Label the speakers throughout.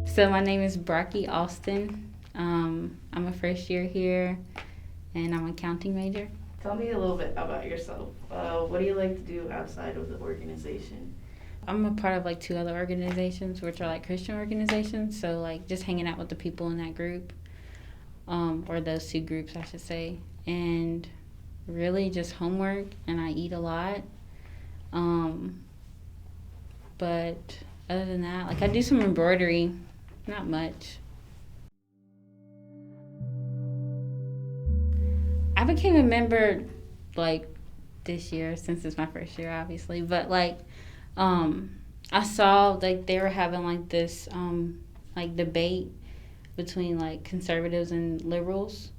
Speaker 1: So my name is Brockie Alston. I'm a first year here, and I'm an accounting major.
Speaker 2: Tell me a little bit about yourself. What do you like to do outside of the organization?
Speaker 1: I'm a part of like two other organizations, which are like Christian organizations. So like just hanging out with the people in that group, or those two groups, I should say, and really just homework. And I eat a lot. But other than that, like I do some embroidery, not much. I became a member like this year since it's my first year, obviously. But like, I saw like they were having like this like debate between like conservatives and liberals,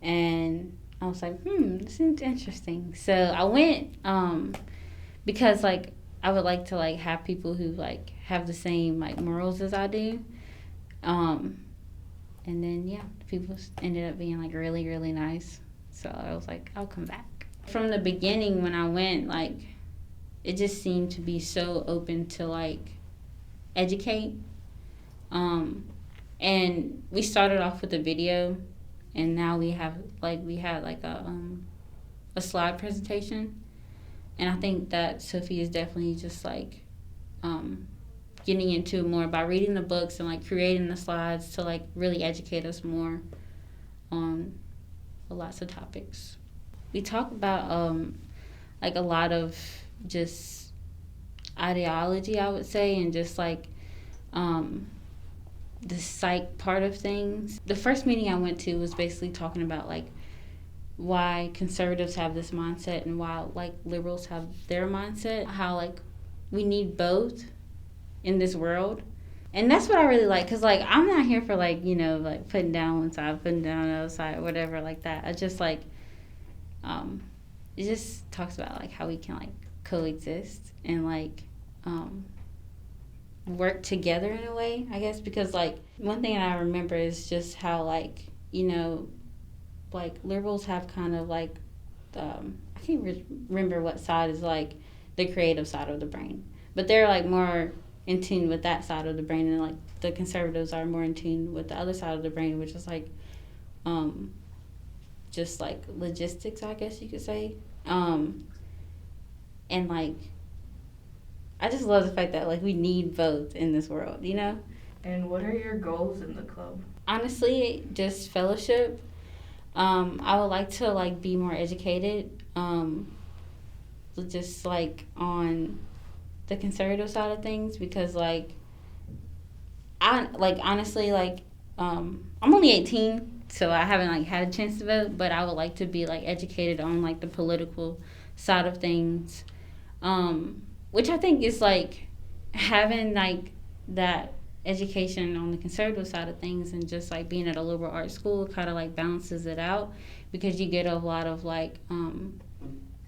Speaker 1: and I was like, this seems interesting. So I went because like I would like to like have people who like have the same like morals as I do. Um, and then yeah, people ended up being like really really nice. So I was like, I'll come back. From the beginning when I went, like it just seemed to be so open to like educate. And we started off with a video, and now we had like a slide presentation, and I think that Sophie is definitely just like getting into it more by reading the books and like creating the slides to like really educate us more on lots of topics. We talk about like a lot of just ideology, I would say, and just like the psych part of things. The first meeting I went to was basically talking about like why conservatives have this mindset and why like liberals have their mindset, how like we need both in this world. And that's what I really like, because like I'm not here for like, you know, like putting down one side, putting down the other side, or whatever like that. I just like it just talks about like how we can like coexist and like work together in a way, I guess. Because like one thing I remember is just how like, you know, like liberals have kind of like I can't remember what side is like the creative side of the brain, but they're like more in tune with that side of the brain, and like the conservatives are more in tune with the other side of the brain, which is like just like logistics, I guess you could say. And like I just love the fact that like we need both in this world, you know.
Speaker 2: And what are your goals in the club?
Speaker 1: Honestly, just fellowship. I would like to like be more educated, just like on the conservative side of things, because like I like honestly like I'm only 18, so I haven't like had a chance to vote, but I would like to be like educated on like the political side of things, which I think is like having like that education on the conservative side of things and just like being at a liberal arts school kind of like balances it out, because you get a lot of like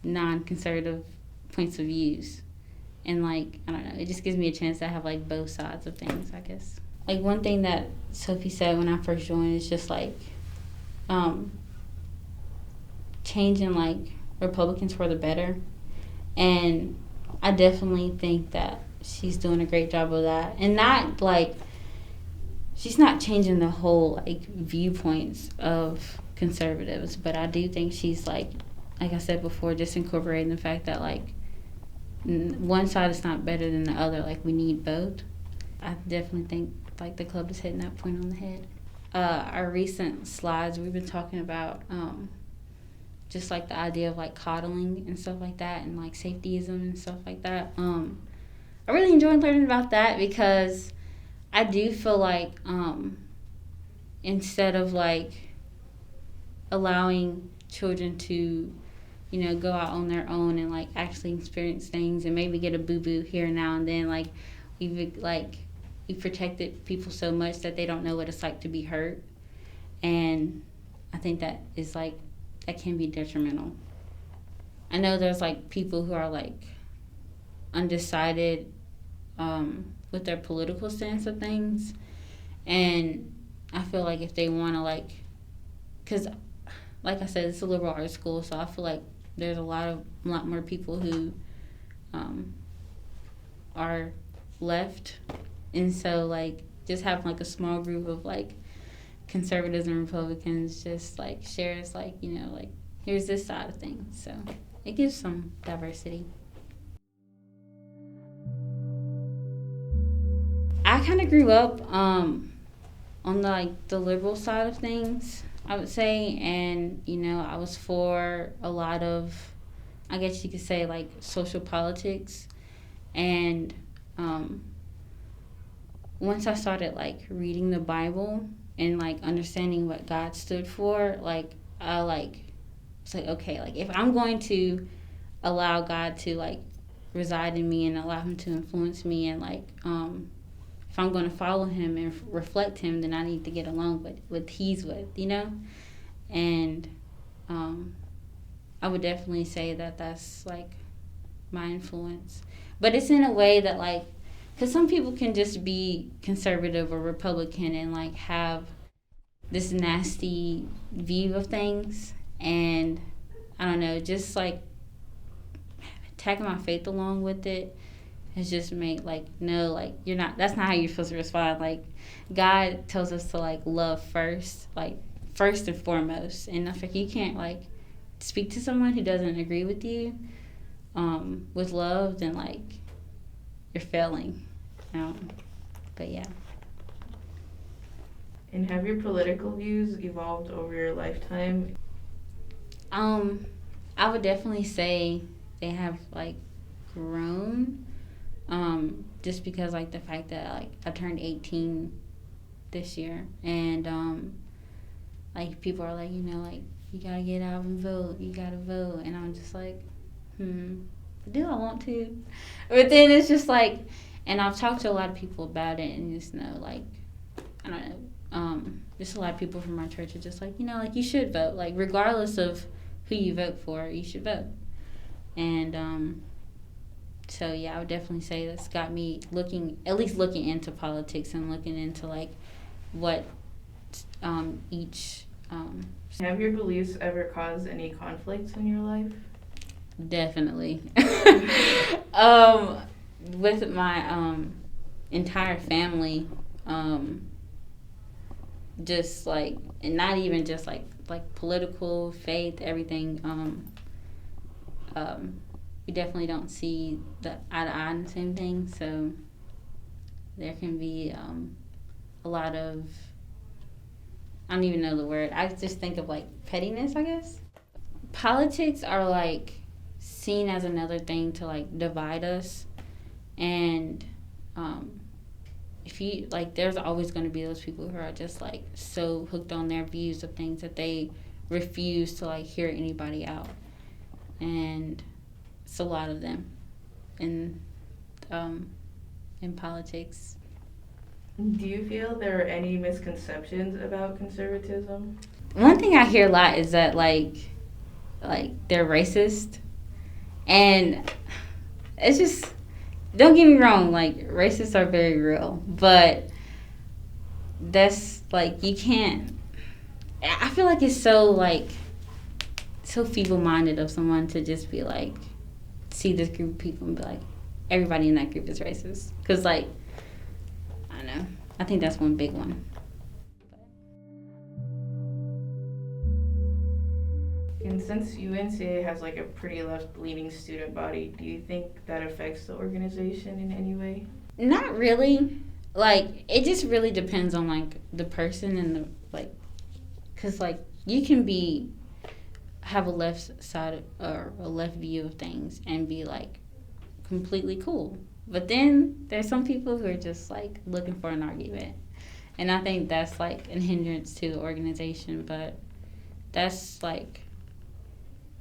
Speaker 1: non-conservative points of views, and like I don't know, it just gives me a chance to have like both sides of things, I guess. Like one thing that Sophie said when I first joined is just like changing like Republicans for the better, and I definitely think that she's doing a great job of that. And not like she's not changing the whole like viewpoints of conservatives, but I do think she's like I said before, just incorporating the fact that like one side is not better than the other. Like we need both. I definitely think like the club is hitting that point on the head. Our recent slides, we've been talking about just like the idea of like coddling and stuff like that, and like safetyism and stuff like that. I really enjoyed learning about that, because I do feel like instead of like allowing children to, you know, go out on their own and like actually experience things and maybe get a boo-boo here and now and then, like we've protected people so much that they don't know what it's like to be hurt. And I think that is like that can be detrimental. I know there's like people who are like undecided with their political stance of things, and I feel like if they want to like, because like I said, it's a liberal arts school, so I feel like there's a lot more people who are left, and so like just having like a small group of like conservatives and Republicans just like shares like, you know, like here's this side of things. So it gives some diversity. I kind of grew up on the, like the liberal side of things, I would say, and you know, I was for a lot of, I guess you could say, like social politics, and once I started like reading the Bible and like understanding what God stood for, like I like it's like okay, like if I'm going to allow God to like reside in me and allow Him to influence me and like if I'm going to follow Him and reflect Him, then I need to get along with what He's with, you know, and I would definitely say that that's like my influence, but it's in a way that like because some people can just be conservative or Republican and like have this nasty view of things, and I don't know, just like tagging my faith along with it has just made like no, like you're not. That's not how you're supposed to respond. Like God tells us to like love first, like first and foremost, and if you can't like speak to someone who doesn't agree with you with love, then like you're failing. But yeah.
Speaker 2: And have your political views evolved over your lifetime?
Speaker 1: I would definitely say they have like grown. Just because like the fact that like I turned 18 this year, and like people are like, you know, like you gotta get out and vote, you gotta vote, and I'm just like, do I want to? But then it's just like, and I've talked to a lot of people about it, and just know like, I don't know, just a lot of people from our church are just like, you know, like you should vote, like regardless of who you vote for, you should vote, and so yeah, I would definitely say that's got me at least looking into politics and looking into like what each.
Speaker 2: Have your beliefs ever caused any conflicts in your life?
Speaker 1: Definitely. With my entire family, just like, and not even just like political, faith, everything. We definitely don't see the eye to eye on the same thing, so there can be a lot of, I don't even know the word. I just think of like pettiness, I guess. Politics are like seen as another thing to like divide us, and if you like, there's always going to be those people who are just like so hooked on their views of things that they refuse to like hear anybody out, and it's a lot of them in politics.
Speaker 2: Do you feel there are any misconceptions about conservatism?
Speaker 1: One thing I hear a lot is that like they're racist, and it's just, don't get me wrong, like racists are very real, but that's like you can't. I feel like it's so like so feeble-minded of someone to just be like see this group of people and be like everybody in that group is racist, because like I don't know, I think that's one big one.
Speaker 2: And since UNCA has like a pretty left-leaning student body, do you think that affects the organization in any way?
Speaker 1: Not really. Like it just really depends on like the person and the like, because like you can have a left side or a left view of things and be like completely cool, but then there's some people who are just like looking for an argument, and I think that's like a hindrance to the organization, but that's like,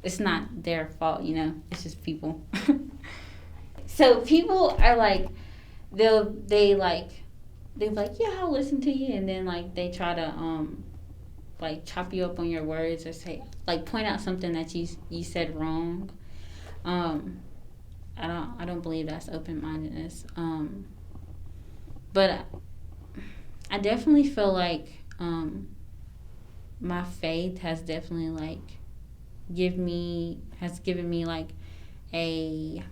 Speaker 1: it's not their fault, you know, it's just people. So people are like, they'll be like, yeah, I'll listen to you, and then like they try to like chop you up on your words or say like point out something that you said wrong. I don't believe that's open-mindedness. But I definitely feel like my faith has definitely like given me like a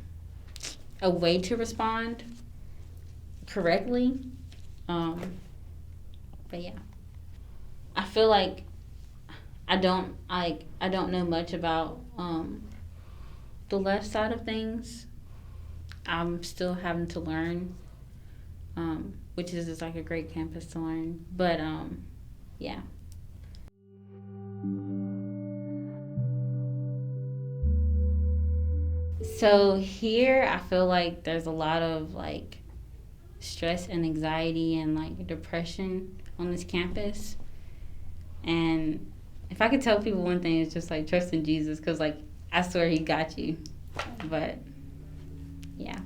Speaker 1: way to respond correctly. But yeah, I feel like I don't know much about the left side of things. I'm still having to learn, which is just like a great campus to learn. But yeah. So here, I feel like there's a lot of like stress and anxiety and like depression on this campus. And if I could tell people one thing, it's just like trust in Jesus, because like I swear He got you. But yeah.